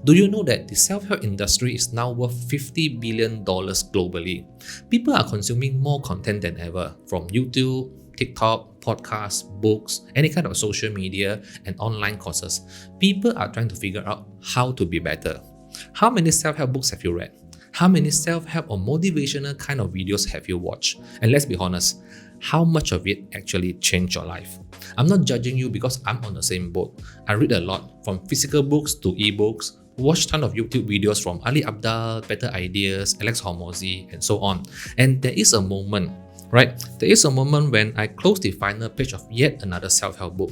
Do you know that the self-help industry is now worth $50 billion globally? People are consuming more content than ever, from YouTube, TikTok, podcasts, books, any kind of social media, and online courses. People are trying to figure out how to be better. How many self-help books have you read? How many self-help or motivational kind of videos have you watched? And let's be honest, how much of it actually changed your life? I'm not judging you because I'm on the same boat. I read a lot, from physical books to ebooks, watch ton of YouTube videos from Ali Abdaal, Better Ideas, Alex Hormozy, and so on. And there is a moment, right? There is a moment when I closed the final page of yet another self-help book.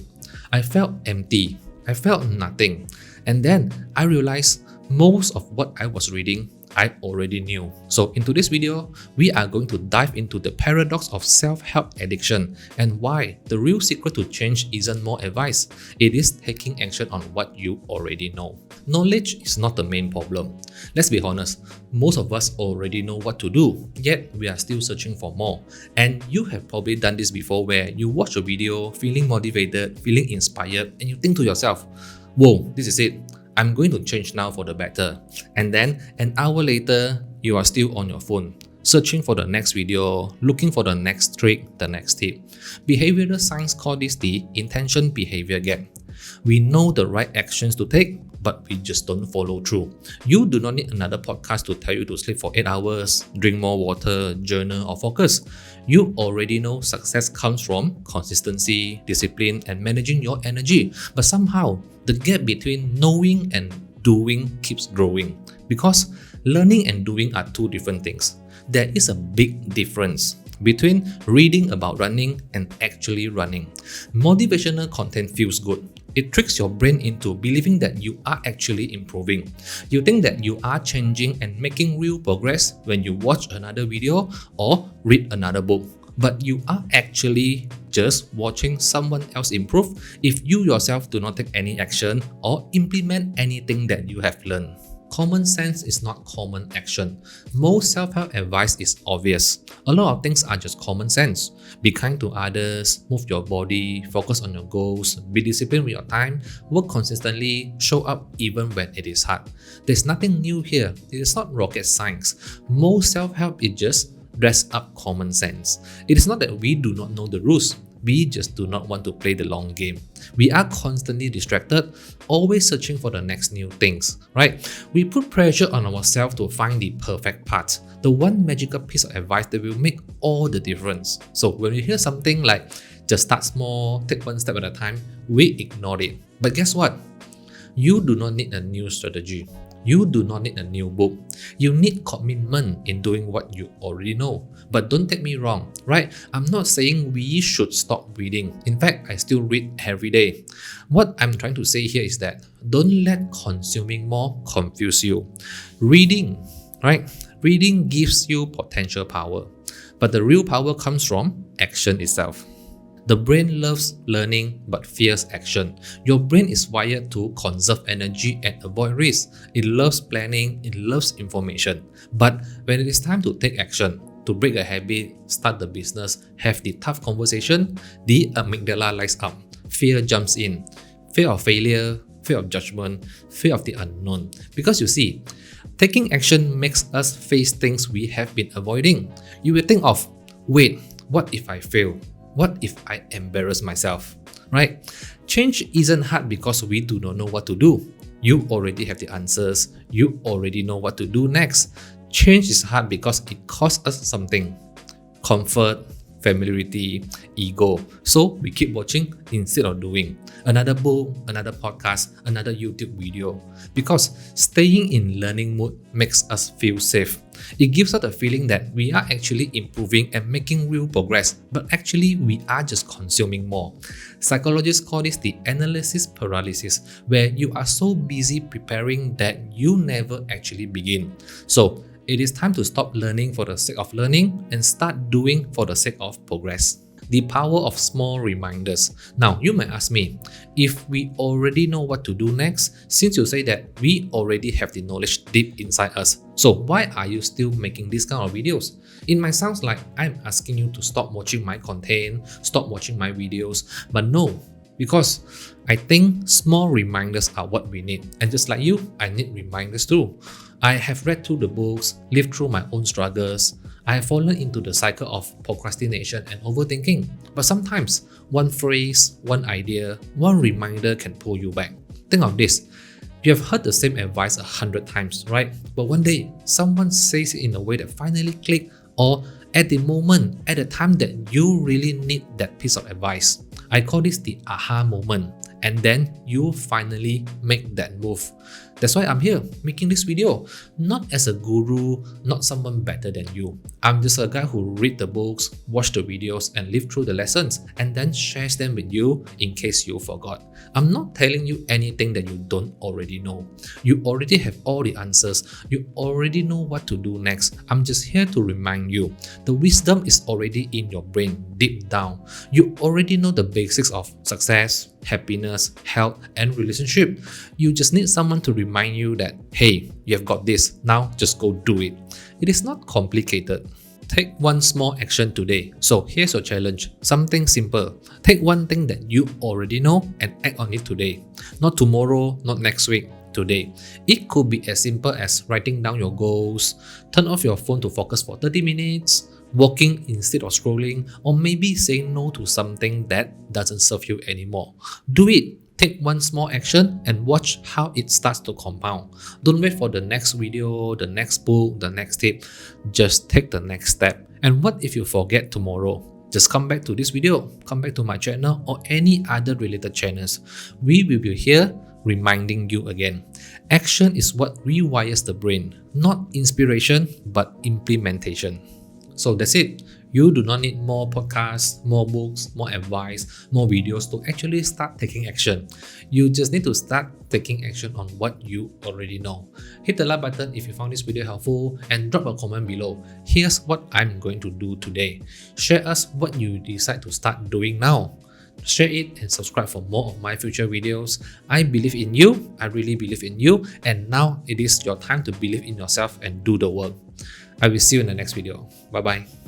I felt empty. I felt nothing. And then I realized most of what I was reading I already knew. So in today's video, we are going to dive into the paradox of self-help addiction and why the real secret to change isn't more advice. It is taking action on what you already know. Knowledge is not the main problem. Let's be honest, most of us already know what to do, yet we are still searching for more. And you have probably done this before where you watch a video feeling motivated, feeling inspired, and you think to yourself, whoa, this is it. I'm going to change now for the better. And then an hour later, you are still on your phone, searching for the next video, looking for the next trick, the next tip. Behavioral science calls this the intention behavior gap. We know the right actions to take, but we just don't follow through. You do not need another podcast to tell you to sleep for 8 hours, drink more water, journal, or focus. You already know success comes from consistency, discipline, and managing your energy. But somehow, the gap between knowing and doing keeps growing because learning and doing are two different things. There is a big difference between reading about running and actually running. Motivational content feels good. It tricks your brain into believing that you are actually improving. You think that you are changing and making real progress when you watch another video or read another book. But you are actually just watching someone else improve if you yourself do not take any action or implement anything that you have learned. Common sense is not common action. Most self-help advice is obvious. A lot of things are just common sense. Be kind to others, move your body, focus on your goals, be disciplined with your time, work consistently, show up even when it is hard. There's nothing new here. It is not rocket science. Most self-help is just dress up common sense. It is not that we do not know the rules. We just do not want to play the long game. We are constantly distracted, always searching for the next new things, right? We put pressure on ourselves to find the perfect path, the one magical piece of advice that will make all the difference. So when we hear something like, just start small, take one step at a time, we ignore it. But guess what? You do not need a new strategy. You do not need a new book. You need commitment in doing what you already know. But don't take me wrong, right? I'm not saying we should stop reading. In fact, I still read every day. What I'm trying to say here is that don't let consuming more confuse you. Reading, right? Reading gives you potential power. But the real power comes from action itself. The brain loves learning but fears action. Your brain is wired to conserve energy and avoid risk. It loves planning, it loves information. But when it is time to take action, to break a habit, start the business, have the tough conversation, the amygdala lights up. Fear jumps in. Fear of failure, fear of judgment, fear of the unknown. Because you see, taking action makes us face things we have been avoiding. You will think of, wait, what if I fail? What if I embarrass myself, right? Change isn't hard because we do not know what to do. You already have the answers. You already know what to do next. Change is hard because it costs us something. Comfort, familiarity, ego. So we keep watching instead of doing. Another book, another podcast, another YouTube video. Because staying in learning mode makes us feel safe. It gives us a feeling that we are actually improving and making real progress, but actually we are just consuming more. Psychologists call this the analysis paralysis, where you are so busy preparing that you never actually begin. So it is time to stop learning for the sake of learning and start doing for the sake of progress. The power of small reminders. Now, you might ask me, if we already know what to do next, since you say that we already have the knowledge deep inside us, so why are you still making this kind of videos? It might sound like I'm asking you to stop watching my content, stop watching my videos, but no, Because I think small reminders are what we need. And just like you, I need reminders too. I have read through the books, lived through my own struggles. I have fallen into the cycle of procrastination and overthinking. But sometimes, one phrase, one idea, one reminder can pull you back. Think of this. You have heard the same advice 100 times, right? But one day, someone says it in a way that finally clicked, or at the moment, at the time that you really need that piece of advice. I call this the aha moment. And then you finally make that move. That's why I'm here making this video. Not as a guru, not someone better than you. I'm just a guy who read the books, watch the videos, and live through the lessons, and then shares them with you in case you forgot. I'm not telling you anything that you don't already know. You already have all the answers. You already know what to do next. I'm just here to remind you. The wisdom is already in your brain, deep down. You already know the basics of success, happiness, health, and relationship. You just need someone to remind you that, hey, you have got this, now just go do it. It is not complicated. Take one small action today. So here's your challenge. Something simple. Take one thing that you already know and act on it today. Not tomorrow, not next week, today. It could be as simple as writing down your goals, turn off your phone to focus for 30 minutes, walking instead of scrolling, or maybe saying no to something that doesn't serve you anymore. Do it. Take one small action and watch how it starts to compound. Don't wait for the next video, the next book, the next tip. Just take the next step. And what if you forget tomorrow? Just come back to this video, come back to my channel or any other related channels. We will be here reminding you again. Action is what rewires the brain, not inspiration, but implementation. So that's it. You do not need more podcasts, more books, more advice, more videos to actually start taking action. You just need to start taking action on what you already know. Hit the like button if you found this video helpful and drop a comment below. Here's what I'm going to do today. Share us what you decide to start doing now. Share it and subscribe for more of my future videos. I believe in you. I really believe in you. And now it is your time to believe in yourself and do the work. I will see you in the next video. Bye bye.